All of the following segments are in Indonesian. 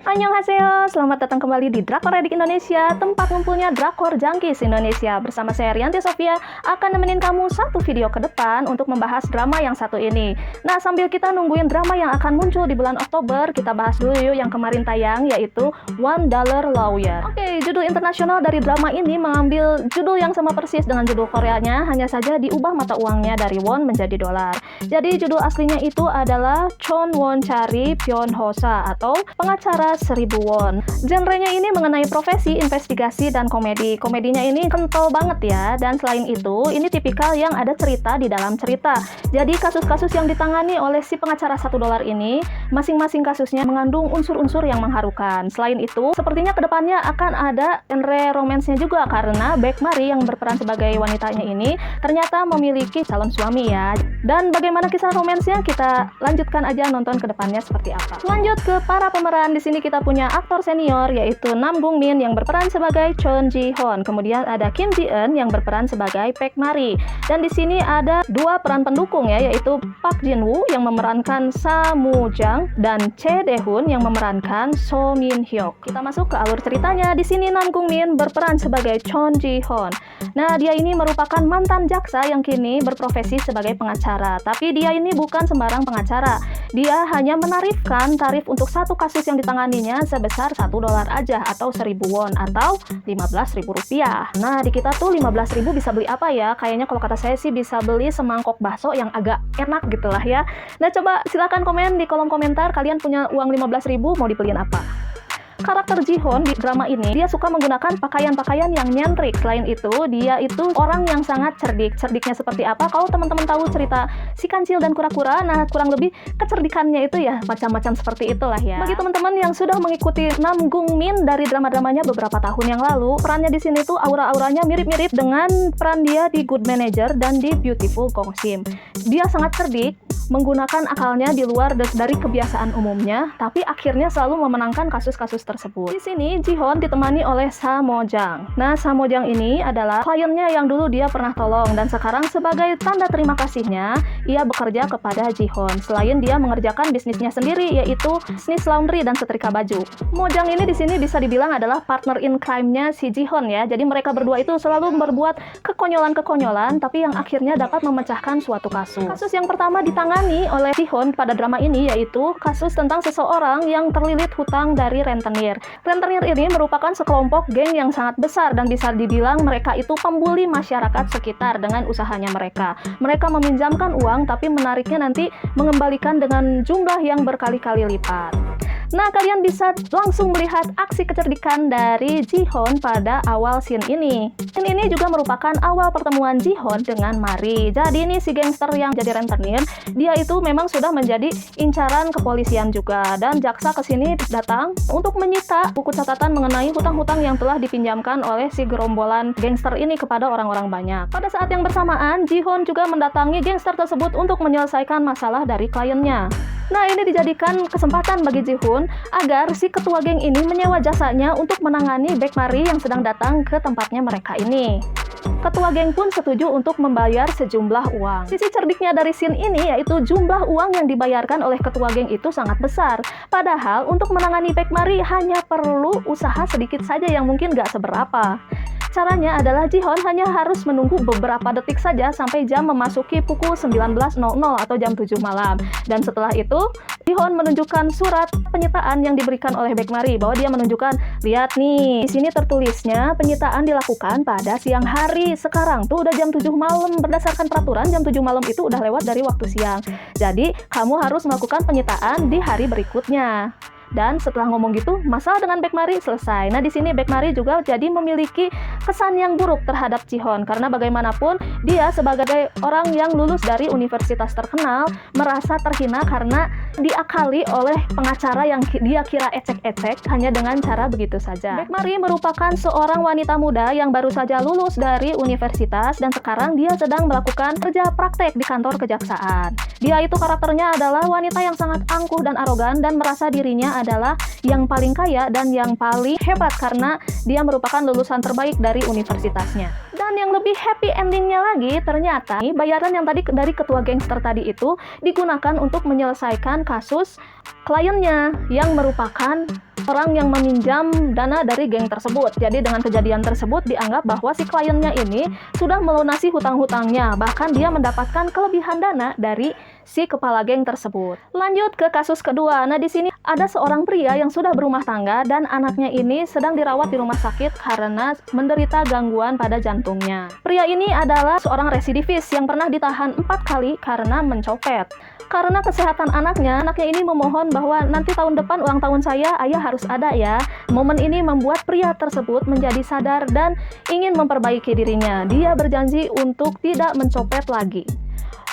Annyeonghaseyo, selamat datang kembali di Drakor Edik Indonesia, tempat ngumpulnya Drakor Junkies Indonesia. Bersama saya Rianti Sofia, akan nemenin kamu satu video ke depan untuk membahas drama yang satu ini. Nah, sambil kita nungguin drama yang akan muncul di bulan Oktober, kita bahas dulu yuk yang kemarin tayang, yaitu $1 Lawyer. Oke, judul internasional dari drama ini mengambil judul yang sama persis dengan judul Koreanya, hanya saja diubah mata uangnya dari won menjadi dolar. Jadi judul aslinya itu adalah Chon Won Chari Pyon Hosa atau pengacara 1000 won. Genrenya ini mengenai profesi, investigasi, dan komedi. Komedinya ini kental banget ya. Dan selain itu, ini tipikal yang ada cerita di dalam cerita. Jadi kasus-kasus yang ditangani oleh si pengacara $1 ini, masing-masing kasusnya mengandung unsur-unsur yang mengharukan. Selain itu, sepertinya kedepannya akan ada genre romansnya juga karena Baek Mari yang berperan sebagai wanitanya ini ternyata memiliki calon suami ya. Dan bagaimana kisah romansnya, kita lanjutkan aja nonton kedepannya seperti apa. Lanjut ke para pemeran. Di sini kita punya aktor senior yaitu Nam Gung Min yang berperan sebagai Chon Ji Hon. Kemudian ada Kim Ji Eun yang berperan sebagai Baek Mari. Dan di sini ada dua peran pendukung ya, yaitu Park Jin Woo yang memerankan Sa Moo Jang dan Che Dae Hoon yang memerankan So Min Hyuk. Kita masuk ke alur ceritanya. Di sini Nam Gung Min berperan sebagai Chon Ji Hon. Nah, dia ini merupakan mantan jaksa yang kini berprofesi sebagai pengacara. Tapi dia ini bukan sembarang pengacara. Dia hanya menarifkan tarif untuk satu kasus yang ditanganinya sebesar $1 aja atau 1000 won atau Rp15.000. Nah, di kita tuh 15.000 bisa beli apa ya? Kayaknya kalau kata saya sih bisa beli semangkok bakso yang agak enak gitulah ya. Nah, coba silahkan komen di kolom komentar kalian punya uang 15.000 mau dibeliin apa? Karakter Ji Hon di drama ini, dia suka menggunakan pakaian-pakaian yang nyentrik. Selain itu, dia itu orang yang sangat cerdik. Cerdiknya seperti apa? Kalau teman-teman tahu cerita Si Kancil dan Kura-Kura, nah kurang lebih kecerdikannya itu ya macam-macam seperti itulah ya. Bagi teman-teman yang sudah mengikuti Nam Gung Min dari drama-dramanya beberapa tahun yang lalu, perannya di sini tuh aura-auranya mirip-mirip dengan peran dia di Good Manager dan di Beautiful Gongsim. Dia sangat cerdik, menggunakan akalnya di luar dari kebiasaan umumnya, tapi akhirnya selalu memenangkan kasus-kasus tersebut. Di sini Ji Hon ditemani oleh Sa Moo Jang. Nah, Sa Moo Jang ini adalah kliennya yang dulu dia pernah tolong dan sekarang sebagai tanda terima kasihnya, ia bekerja kepada Ji Hon. Selain dia mengerjakan bisnisnya sendiri yaitu bisnis laundry dan setrika baju. Moo Jang ini di sini bisa dibilang adalah partner in crime-nya si Ji Hon ya. Jadi mereka berdua itu selalu berbuat kekonyolan-kekonyolan tapi yang akhirnya dapat memecahkan suatu kasus. Kasus yang pertama ditangani oleh Ji Hon pada drama ini yaitu kasus tentang seseorang yang terlilit hutang dari rentenir. Rentenir ini merupakan sekelompok geng yang sangat besar dan bisa dibilang mereka itu pembuli masyarakat sekitar dengan usahanya mereka. Mereka meminjamkan uang tapi menariknya nanti mengembalikan dengan jumlah yang berkali-kali lipat. Nah, kalian bisa langsung melihat aksi kecerdikan dari Ji Hon pada awal scene ini. Scene ini juga merupakan awal pertemuan Ji Hon dengan Mari. Jadi ini si gangster yang jadi rentenir, dia itu memang sudah menjadi incaran kepolisian juga. Dan jaksa kesini datang untuk menyita buku catatan mengenai hutang-hutang yang telah dipinjamkan oleh si gerombolan gangster ini kepada orang-orang banyak. Pada saat yang bersamaan, Ji Hon juga mendatangi gangster tersebut untuk menyelesaikan masalah dari kliennya. Nah, ini dijadikan kesempatan bagi Ji Hon agar si ketua geng ini menyewa jasanya untuk menangani Baek Mari yang sedang datang ke tempatnya mereka ini. Ketua geng pun setuju untuk membayar sejumlah uang. Sisi cerdiknya dari scene ini yaitu jumlah uang yang dibayarkan oleh ketua geng itu sangat besar. Padahal untuk menangani Baek Mari hanya perlu usaha sedikit saja yang mungkin gak seberapa. Caranya adalah Ji Hon hanya harus menunggu beberapa detik saja sampai jam memasuki pukul 19.00 atau jam 7 malam. Dan setelah itu, Ji Hon menunjukkan surat penyitaan yang diberikan oleh Baek Mari bahwa dia menunjukkan, lihat nih, di sini tertulisnya penyitaan dilakukan pada siang hari. Sekarang tuh udah jam 7 malam, berdasarkan peraturan jam 7 malam itu udah lewat dari waktu siang. Jadi, kamu harus melakukan penyitaan di hari berikutnya. Dan setelah ngomong gitu, masalah dengan Baek Mari selesai. Nah, di sini Baek Mari juga jadi memiliki kesan yang buruk terhadap Ji Hon karena bagaimanapun dia sebagai orang yang lulus dari universitas terkenal merasa terhina karena diakali oleh pengacara yang dia kira ecek-ecek hanya dengan cara begitu saja. Baek Mari merupakan seorang wanita muda yang baru saja lulus dari universitas dan sekarang dia sedang melakukan kerja praktek di kantor kejaksaan. Dia itu karakternya adalah wanita yang sangat angkuh dan arogan dan merasa dirinya adalah yang paling kaya dan yang paling hebat karena dia merupakan lulusan terbaik dari universitasnya. Dan yang lebih happy endingnya lagi, ternyata bayaran yang tadi dari ketua gangster tadi itu digunakan untuk menyelesaikan kasus kliennya yang merupakan orang yang meminjam dana dari geng tersebut. Jadi dengan kejadian tersebut dianggap bahwa si kliennya ini sudah melunasi hutang-hutangnya, bahkan dia mendapatkan kelebihan dana dari si kepala geng tersebut. Lanjut ke kasus kedua. Nah, di sini ada seorang pria yang sudah berumah tangga dan anaknya ini sedang dirawat di rumah sakit karena menderita gangguan pada jantungnya. Pria ini adalah seorang residivis yang pernah ditahan 4 kali karena mencopet. Karena kesehatan anaknya ini memohon bahwa nanti tahun depan ulang tahun saya, ayah harus ada ya. Momen ini membuat pria tersebut menjadi sadar dan ingin memperbaiki dirinya. Dia berjanji untuk tidak mencopet lagi.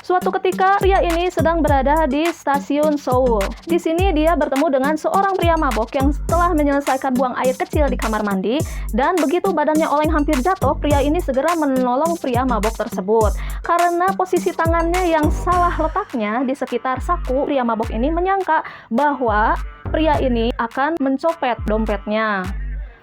Suatu ketika, pria ini sedang berada di stasiun Seoul. Di sini dia bertemu dengan seorang pria mabok yang telah menyelesaikan buang air kecil di kamar mandi, dan begitu badannya oleng hampir jatuh, pria ini segera menolong pria mabok tersebut. Karena posisi tangannya yang salah letaknya di sekitar saku, pria mabok ini menyangka bahwa pria ini akan mencopet dompetnya.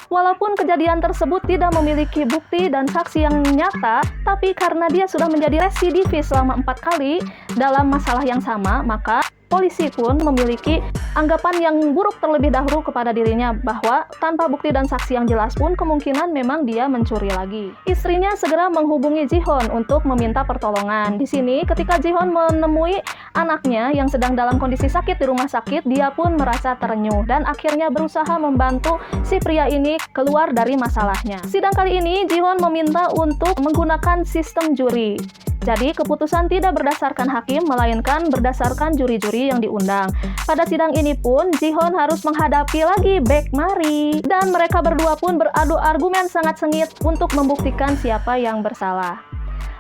Walaupun kejadian tersebut tidak memiliki bukti dan saksi yang nyata, tapi karena dia sudah menjadi residivis selama 4 kali dalam masalah yang sama, maka polisi pun memiliki anggapan yang buruk terlebih dahulu kepada dirinya bahwa tanpa bukti dan saksi yang jelas pun kemungkinan memang dia mencuri lagi. Istrinya segera menghubungi Ji-Hoon untuk meminta pertolongan. Di sini ketika Ji-Hoon menemui anaknya yang sedang dalam kondisi sakit di rumah sakit, dia pun merasa terenyuh dan akhirnya berusaha membantu si pria ini keluar dari masalahnya. Sidang kali ini Ji-Hoon meminta untuk menggunakan sistem juri. Jadi keputusan tidak berdasarkan hakim, melainkan berdasarkan juri-juri yang diundang. Pada sidang ini pun, Ji-Hoon harus menghadapi lagi Baek Mari. Dan mereka berdua pun beradu argumen sangat sengit untuk membuktikan siapa yang bersalah.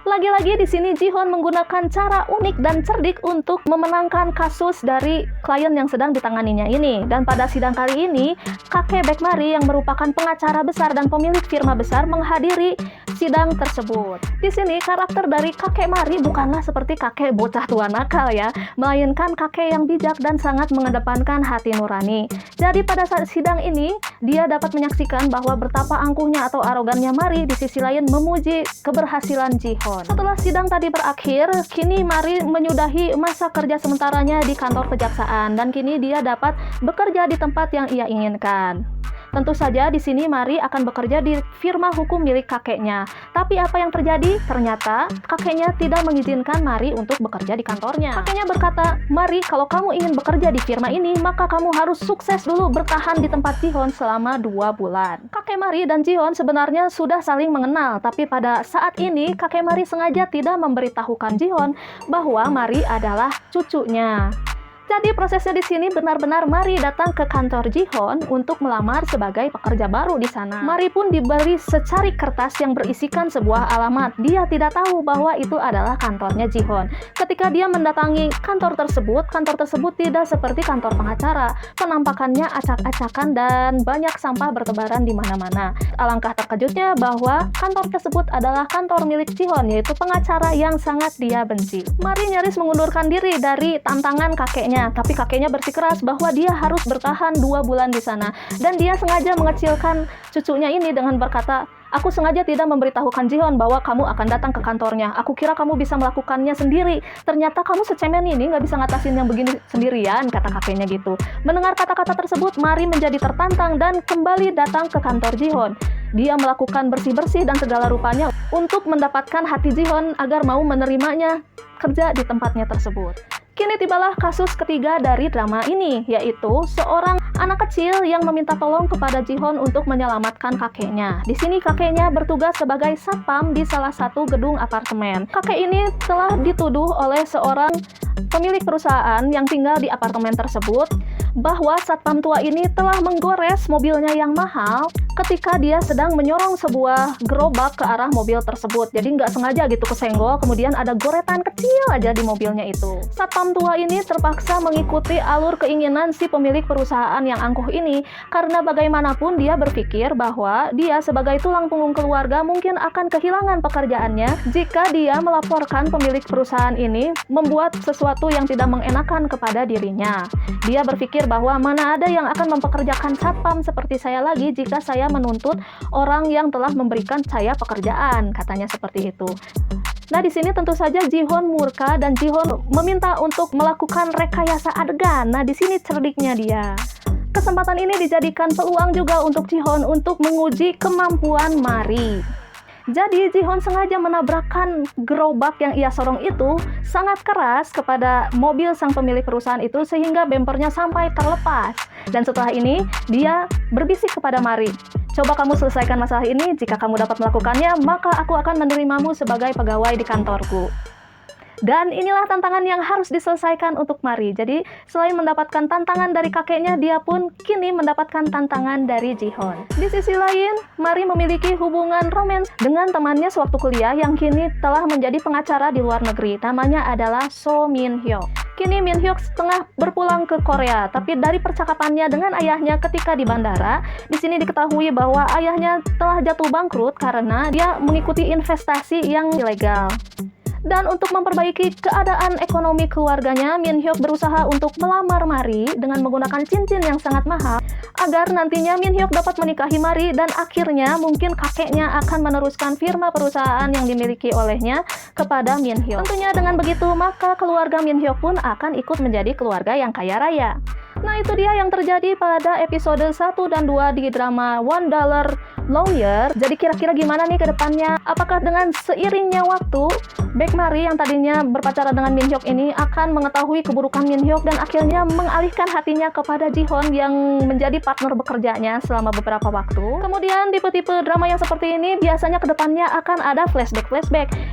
Lagi-lagi di sini Ji-Hoon menggunakan cara unik dan cerdik untuk memenangkan kasus dari klien yang sedang ditanganinya ini. Dan pada sidang kali ini, kakek Baek Mari yang merupakan pengacara besar dan pemilik firma besar menghadiri sidang tersebut. Di sini karakter dari kakek Mari bukanlah seperti kakek bocah tua nakal ya, melainkan kakek yang bijak dan sangat mengedepankan hati nurani. Jadi pada saat sidang ini, dia dapat menyaksikan bahwa betapa angkuhnya atau arogannya Mari, di sisi lain memuji keberhasilan Ji-Hoon. Setelah sidang tadi berakhir, kini Mari menyudahi masa kerja sementaranya di kantor kejaksaan dan kini dia dapat bekerja di tempat yang ia inginkan. Tentu saja di sini Mari akan bekerja di firma hukum milik kakeknya. Tapi apa yang terjadi? Ternyata kakeknya tidak mengizinkan Mari untuk bekerja di kantornya. Kakeknya berkata, "Mari, kalau kamu ingin bekerja di firma ini, maka kamu harus sukses dulu bertahan di tempat Ji-Hoon selama 2 bulan." Kakek Mari dan Ji-Hoon sebenarnya sudah saling mengenal, tapi pada saat ini kakek Mari sengaja tidak memberitahukan Ji-Hoon bahwa Mari adalah cucunya. Jadi prosesnya di sini benar-benar Mari datang ke kantor Ji-Hoon untuk melamar sebagai pekerja baru di sana. Mari pun diberi secari kertas yang berisikan sebuah alamat. Dia tidak tahu bahwa itu adalah kantornya Ji-Hoon. Ketika dia mendatangi kantor tersebut tidak seperti kantor pengacara. Penampakannya acak-acakan dan banyak sampah bertebaran di mana-mana. Alangkah terkejutnya bahwa kantor tersebut adalah kantor milik Ji-Hoon, yaitu pengacara yang sangat dia benci. Mari nyaris mengundurkan diri dari tantangan kakeknya. Tapi kakeknya bersikeras bahwa dia harus bertahan 2 bulan di sana. Dan dia sengaja mengecilkan cucunya ini dengan berkata, "Aku sengaja tidak memberitahukan Ji-Hoon bahwa kamu akan datang ke kantornya. Aku kira kamu bisa melakukannya sendiri. Ternyata kamu secemen ini nggak bisa ngatasin yang begini sendirian," kata kakeknya gitu. Mendengar kata-kata tersebut, Mari menjadi tertantang dan kembali datang ke kantor Ji-Hoon. Dia melakukan bersih-bersih dan segala rupanya untuk mendapatkan hati Ji-Hoon agar mau menerimanya kerja di tempatnya tersebut. Kini tibalah kasus ketiga dari drama ini, yaitu seorang anak kecil yang meminta tolong kepada Ji-Hoon untuk menyelamatkan kakeknya. Di sini kakeknya bertugas sebagai satpam di salah satu gedung apartemen. Kakek ini telah dituduh oleh seorang pemilik perusahaan yang tinggal di apartemen tersebut bahwa satpam tua ini telah menggores mobilnya yang mahal ketika dia sedang menyorong sebuah gerobak ke arah mobil tersebut. Jadi nggak sengaja gitu kesenggol, kemudian ada goretan kecil aja di mobilnya itu. Satpam tua ini terpaksa mengikuti alur keinginan si pemilik perusahaan yang angkuh ini, karena bagaimanapun dia berpikir bahwa dia sebagai tulang punggung keluarga mungkin akan kehilangan pekerjaannya jika dia melaporkan pemilik perusahaan ini membuat sesuatu yang tidak mengenakan kepada dirinya. Dia berpikir bahwa mana ada yang akan mempekerjakan satpam seperti saya lagi jika saya menuntut orang yang telah memberikan saya pekerjaan, katanya seperti itu. Nah, di sini tentu saja Ji-hoon murka dan Ji-hoon meminta untuk melakukan rekayasa adegan. Nah, di sini cerdiknya dia. Kesempatan ini dijadikan peluang juga untuk Ji-hoon untuk menguji kemampuan Mari. Jadi Ji-hoon sengaja menabrakkan gerobak yang ia sorong itu sangat keras kepada mobil sang pemilik perusahaan itu sehingga bempernya sampai terlepas. Dan setelah ini dia berbisik kepada Mari, "Coba kamu selesaikan masalah ini, jika kamu dapat melakukannya maka aku akan menerimamu sebagai pegawai di kantorku." Dan inilah tantangan yang harus diselesaikan untuk Mari. Jadi selain mendapatkan tantangan dari kakeknya, dia pun kini mendapatkan tantangan dari Ji-hoon. Di sisi lain, Mari memiliki hubungan romans dengan temannya sewaktu kuliah yang kini telah menjadi pengacara di luar negeri. Namanya adalah So Min Hyuk. Kini Min Hyuk tengah berpulang ke Korea, tapi dari percakapannya dengan ayahnya ketika di bandara, di sini diketahui bahwa ayahnya telah jatuh bangkrut karena dia mengikuti investasi yang ilegal. Dan untuk memperbaiki keadaan ekonomi keluarganya, Min Hyuk berusaha untuk melamar Mari dengan menggunakan cincin yang sangat mahal agar nantinya Min Hyuk dapat menikahi Mari dan akhirnya mungkin kakeknya akan meneruskan firma perusahaan yang dimiliki olehnya kepada Min Hyuk. Tentunya dengan begitu maka keluarga Min Hyuk pun akan ikut menjadi keluarga yang kaya raya. Nah, itu dia yang terjadi pada episode 1 dan 2 di drama $1 Lawyer. Jadi kira-kira gimana nih ke depannya? Apakah dengan seiringnya waktu, Baek Mari yang tadinya berpacaran dengan Min Hyuk ini akan mengetahui keburukan Min Hyuk dan akhirnya mengalihkan hatinya kepada Ji-hoon yang menjadi partner bekerjanya selama beberapa waktu? Kemudian tipe-tipe drama yang seperti ini biasanya ke depannya akan ada flashback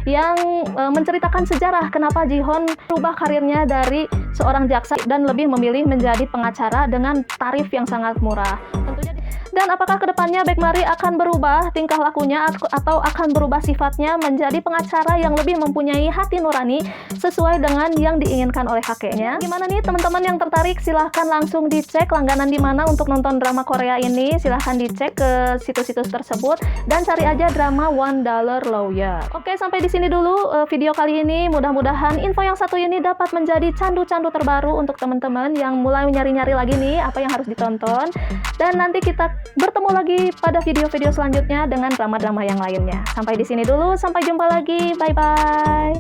yang menceritakan sejarah kenapa Ji-hoon berubah karirnya dari seorang jaksa dan lebih memilih menjadi pengacara dengan tarif yang sangat murah. Tentunya. Dan apakah kedepannya Baek Mari akan berubah tingkah lakunya atau akan berubah sifatnya menjadi pengacara yang lebih mempunyai hati nurani sesuai dengan yang diinginkan oleh kakeknya? Gimana nih teman-teman yang tertarik? Silahkan langsung dicek langganan di mana untuk nonton drama Korea ini. Silahkan dicek ke situs-situs tersebut dan cari aja drama $1 Lawyer. Oke, sampai di sini dulu video kali ini. Mudah-mudahan info yang satu ini dapat menjadi candu-candu terbaru untuk teman-teman yang mulai nyari-nyari lagi nih apa yang harus ditonton. Dan nanti kita bertemu lagi pada video-video selanjutnya dengan drama-drama yang lainnya. Sampai di sini dulu, sampai jumpa lagi. Bye-bye.